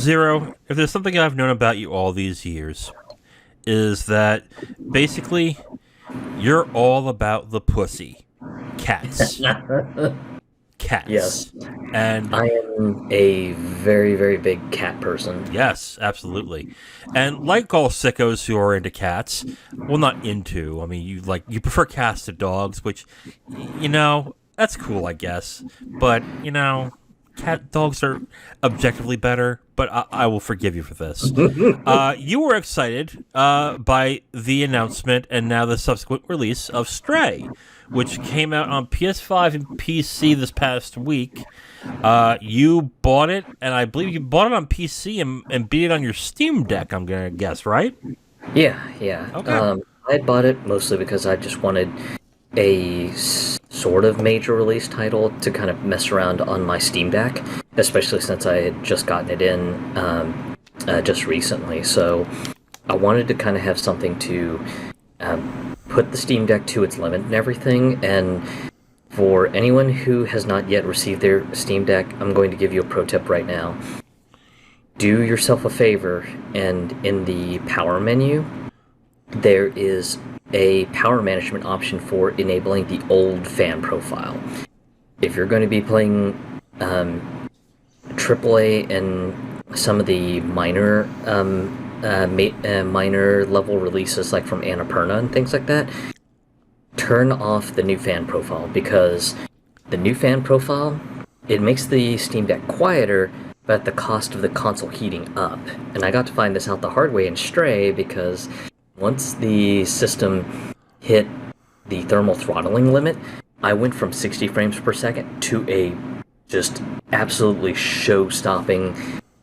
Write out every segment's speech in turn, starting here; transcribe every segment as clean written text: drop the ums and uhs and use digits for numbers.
Zero, if there's something I've known about you all these years, is that basically you're all about the pussy. Cats. Cats. Yes. And I am a very, very big cat person. yes, absolutely. And like all sickos who are into cats, well, not into, I mean, you prefer cats to dogs, which, that's cool, I guess. But, dogs are objectively better, but I will forgive you for this. You were excited by the announcement and now the subsequent release of Stray, which came out on PS5 and PC this past week. You bought it, and I believe you bought it on PC and beat it on your Steam Deck, I'm going to guess, right? Yeah. Okay. I had bought it mostly because I just wanted a sort of major release title to kind of mess around on my Steam Deck, especially since I had just gotten it in just recently. So I wanted to kind of have something to put the Steam Deck to its limit and everything. And for anyone who has not yet received their Steam Deck, I'm going to give you a pro tip right now. Do yourself a favor, and in the power menu, there is a power management option for enabling the old fan profile. If you're going to be playing AAA and some of the minor level releases like from Annapurna and things like that, turn off the new fan profile, because the new fan profile, it makes the Steam Deck quieter, but at the cost of the console heating up. And I got to find this out the hard way in Stray, because once the system hit the thermal throttling limit, I went from 60 frames per second to a just absolutely show-stopping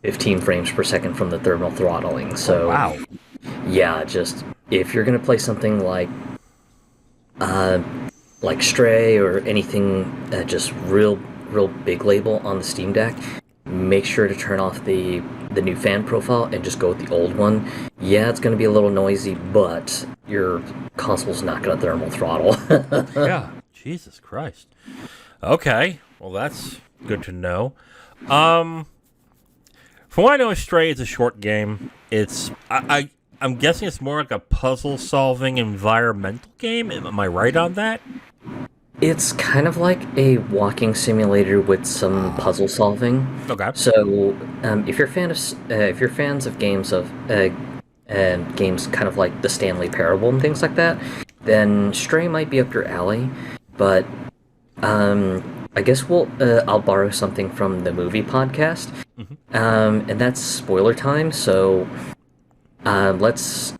15 frames per second from the thermal throttling. So, wow. Yeah, just if you're gonna play something like Stray or anything just real big label on the Steam Deck, make sure to turn off the new fan profile and just go with the old one. Yeah, it's going to be a little noisy, but your console's not going to thermal throttle. Yeah, Jesus Christ. Okay, well, that's good to know. From what I know, Stray is a short game. I'm guessing it's more like a puzzle-solving environmental game. Am I right on that? It's kind of like a walking simulator with some puzzle solving. Okay. So, if you're fans of games games kind of like the Stanley Parable and things like that, then Stray might be up your alley. But I guess I'll borrow something from the movie podcast, and that's spoiler time. So, let's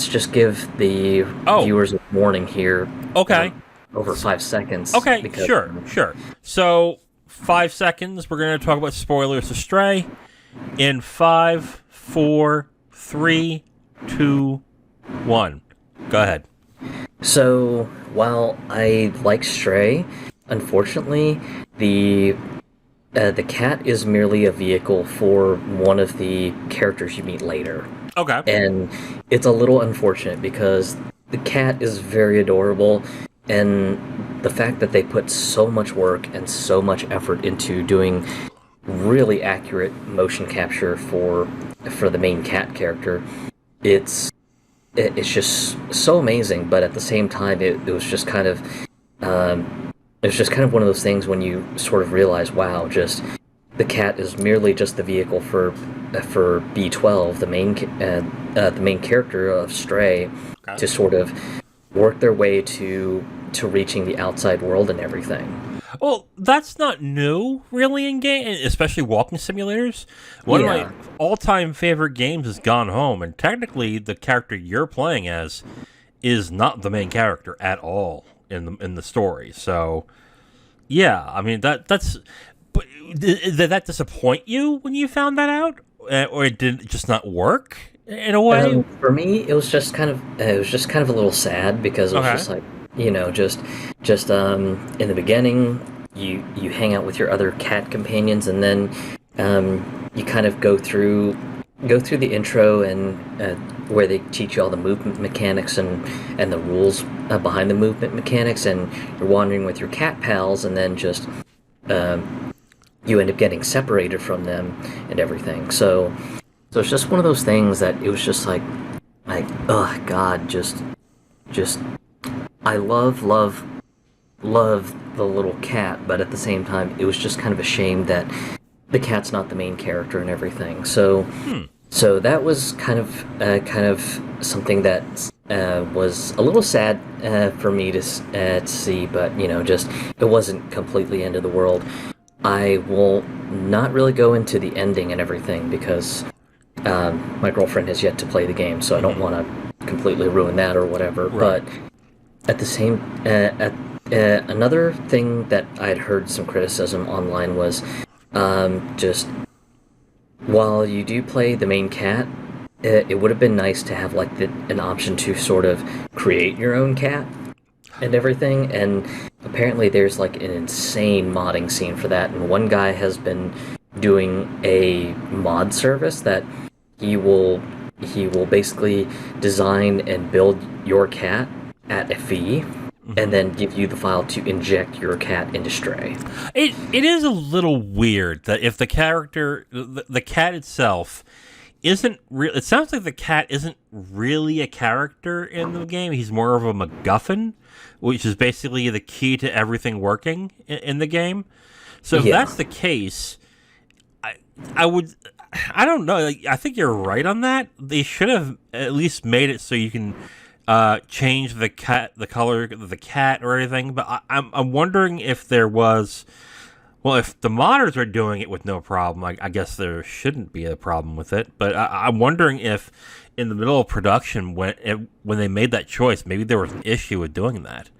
just give the viewers a warning here. Okay. Over 5 seconds. Okay, sure. So, 5 seconds, we're going to talk about spoilers of Stray. In 5, 4, 3, 2, 1. Go ahead. So, while I like Stray, unfortunately, the cat is merely a vehicle for one of the characters you meet later. Okay. And it's a little unfortunate because the cat is very adorable, and the fact that they put so much work and so much effort into doing really accurate motion capture for the main cat character, it's just so amazing. But at the same time, it was just kind of one of those things when you sort of realize, wow, just the cat is merely just the vehicle for B12, the main character of Stray, to sort of work their way to reaching the outside world and everything. Well, that's not new, really, in game, especially walking simulators. One of my all-time favorite games is Gone Home, and technically, the character you're playing as is not the main character at all in the story. So, yeah, I mean that's. But did that disappoint you when you found that out, or it did just not work in a way? For me, it was just kind of a little sad, because it was just like, just in the beginning, you hang out with your other cat companions, and then you kind of go through the intro and where they teach you all the movement mechanics and the rules behind the movement mechanics, and you're wandering with your cat pals, and then just you end up getting separated from them and everything. So it's just one of those things that it was just like, oh God, just I love the little cat, but at the same time, it was just kind of a shame that the cat's not the main character and everything. So that was kind of something that was a little sad for me to see, but just it wasn't completely end of the world. I will not really go into the ending and everything because my girlfriend has yet to play the game, so I don't want to completely ruin that or whatever. Right. But at the same, another thing that I had heard some criticism online was just while you do play the main cat, it would have been nice to have like an option to sort of create your own cat and everything. And apparently, there's like an insane modding scene for that. And one guy has been doing a mod service that he will basically design and build your cat at a fee, and then give you the file to inject your cat into Stray. It is a little weird that if the character, the cat itself, isn't real. It sounds like the cat isn't really a character in the game. He's more of a MacGuffin, which is basically the key to everything working in the game. So if that's the case, I don't know. Like, I think you're right on that. They should have at least made it so you can change the color of the cat or anything. But I'm wondering if there was, well, if the modders are doing it with no problem, I guess there shouldn't be a problem with it. But I'm wondering if in the middle of production when they made that choice, maybe there was an issue with doing that,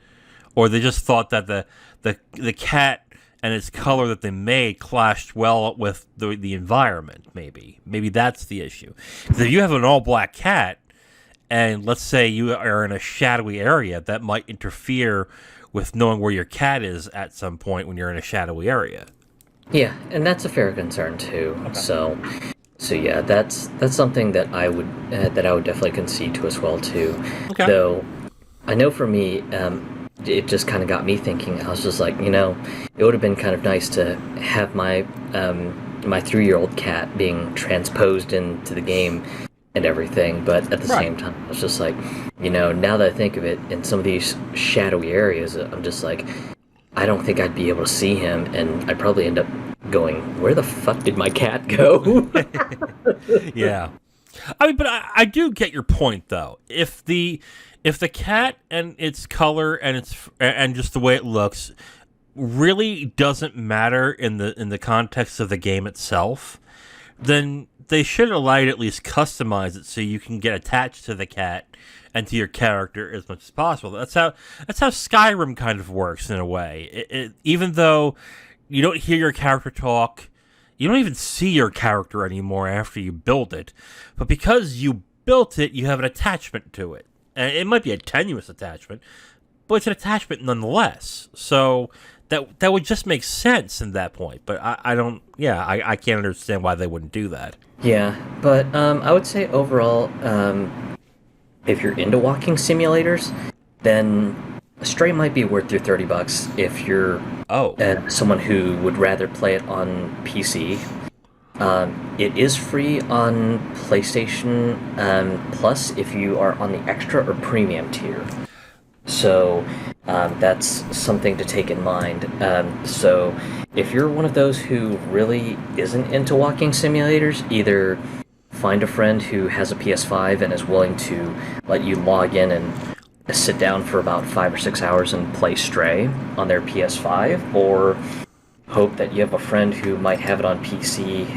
or they just thought that the cat and its color that they made clashed well with the environment. Maybe that's the issue. Because if you have an all black cat, and let's say you are in a shadowy area, that might interfere with knowing where your cat is at some point when you're in a shadowy area. Yeah, and that's a fair concern too. Okay. So yeah, that's something that I would definitely concede to as well too. Okay. Though I know for me, it just kind of got me thinking. I was just like, it would have been kind of nice to have my 3-year-old cat being transposed into the game and everything, but at the same time, I was just like, now that I think of it, in some of these shadowy areas, I'm just like, I don't think I'd be able to see him, and I'd probably end up going, where the fuck did my cat go? Yeah. I mean, but I do get your point, though. If the cat and its color and just the way it looks really doesn't matter in the context of the game itself, then they should allow you to at least customize it so you can get attached to the cat and to your character as much as possible. That's how Skyrim kind of works in a way. Even though you don't hear your character talk, you don't even see your character anymore after you build it. But because you built it, you have an attachment to it. And it might be a tenuous attachment, but it's an attachment nonetheless. So that would just make sense in that point. But I can't understand why they wouldn't do that. Yeah, but I would say overall, if you're into walking simulators, then Stray might be worth your $30 if you're someone who would rather play it on PC. It is free on PlayStation Plus if you are on the extra or premium tier. So that's something to take in mind. So if you're one of those who really isn't into walking simulators, either find a friend who has a PS5 and is willing to let you log in and sit down for about 5 or 6 hours and play Stray on their PS5, or hope that you have a friend who might have it on PC,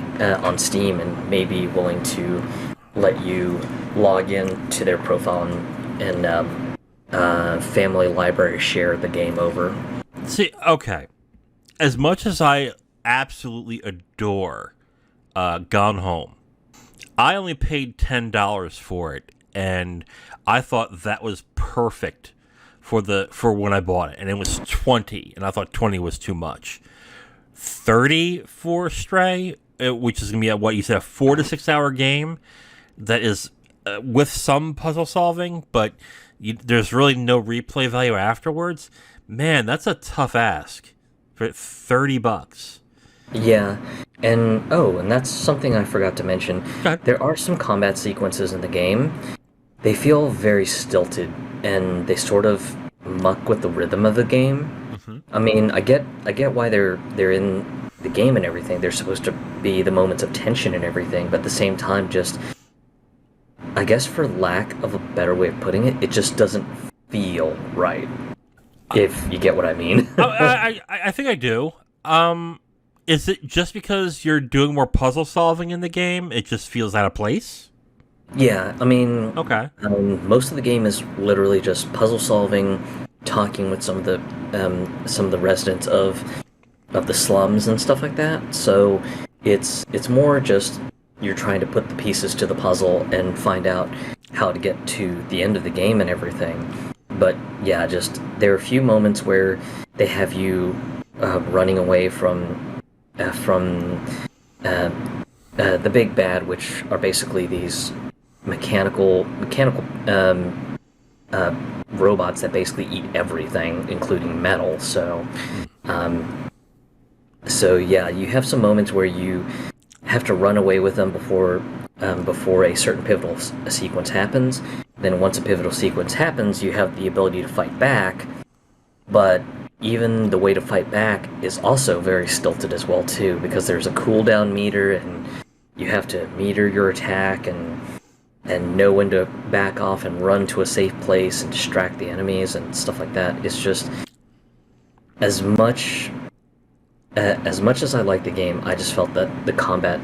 on Steam, and may be willing to let you log in to their profile and family library share the game over. See, okay. As much as I absolutely adore Gone Home, I only paid $10 for it, and I thought that was perfect for when I bought it, and it was $20, and I thought $20 was too much. $30 for Stray, which is gonna be what you said, a 4 to 6 hour game that is with some puzzle solving, but there's really no replay value afterwards. Man, that's a tough ask for $30. Yeah, and that's something I forgot to mention. Okay. There are some combat sequences in the game. They feel very stilted, and they sort of muck with the rhythm of the game. Hmm. I mean, I get why they're in the game and everything. They're supposed to be the moments of tension and everything, but at the same time, just I guess for lack of a better way of putting it, it just doesn't feel right. If you get what I mean. I think I do. Is it just because you're doing more puzzle solving in the game? It just feels out of place. Yeah, I mean, Okay. most of the game is literally just puzzle solving, talking with some of the residents of the slums and stuff like that. So it's more just you're trying to put the pieces to the puzzle and find out how to get to the end of the game and everything. But yeah, just there are a few moments where they have you running away from uh, the big bad, which are basically these mechanical uh, robots that basically eat everything, including metal. So yeah, you have some moments where you have to run away with them before a certain pivotal sequence happens. Then once a pivotal sequence happens, you have the ability to fight back, but even the way to fight back is also very stilted as well too, because there's a cooldown meter and you have to meter your attack and know when to back off and run to a safe place and distract the enemies and stuff like that. It's just as much as I like the game, I just felt that the combat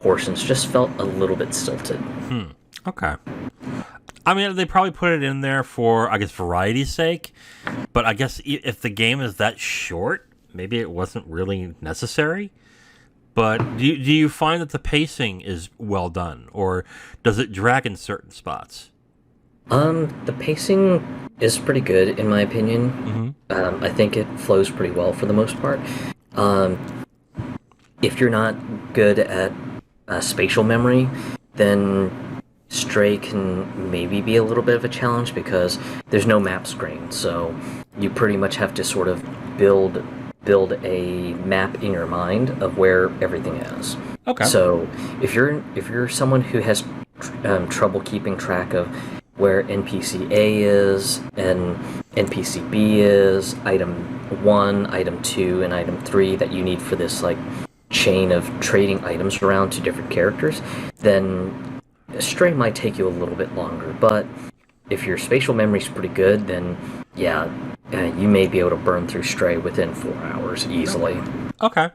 portions just felt a little bit stilted. Okay. I mean, they probably put it in there for, I guess, variety's sake. But I guess if the game is that short, maybe it wasn't really necessary. But do you find that the pacing is well done, or does it drag in certain spots? The pacing is pretty good in my opinion. Mm-hmm. I think it flows pretty well for the most part. Um, if you're not good at spatial memory, then Stray can maybe be a little bit of a challenge because there's no map screen, so you pretty much have to sort of build a map in your mind of where everything is. Okay. So if you're someone who has trouble keeping track of where NPC A is and NPC B is, item 1, item 2, and item 3 that you need for this like chain of trading items around to different characters, then Stray might take you a little bit longer. But if your spatial memory's pretty good, then yeah, you may be able to burn through Stray within 4 hours easily. Okay.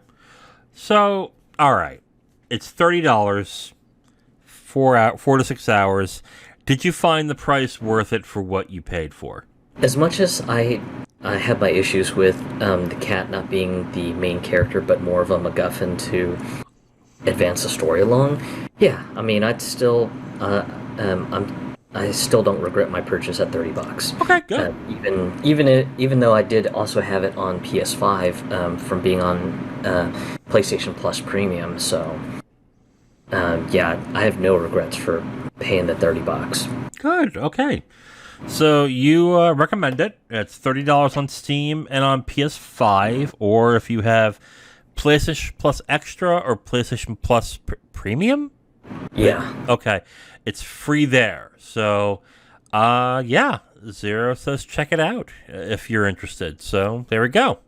So, all right, it's $30, 4 to 6 hours. Did you find the price worth it for what you paid for? As much as I have my issues with the cat not being the main character, but more of a MacGuffin to advance the story along, yeah, I mean, I still don't regret my purchase at $30. Okay, good. Even though I did also have it on PS5 from being on PlayStation Plus Premium, so yeah, I have no regrets for paying the $30. Good. Okay. So you recommend it. It's $30 on Steam and on PS5, or if you have PlayStation Plus Extra or PlayStation Plus Premium. Yeah. Okay, it's free there. So, yeah, Zero says check it out if you're interested. So there we go.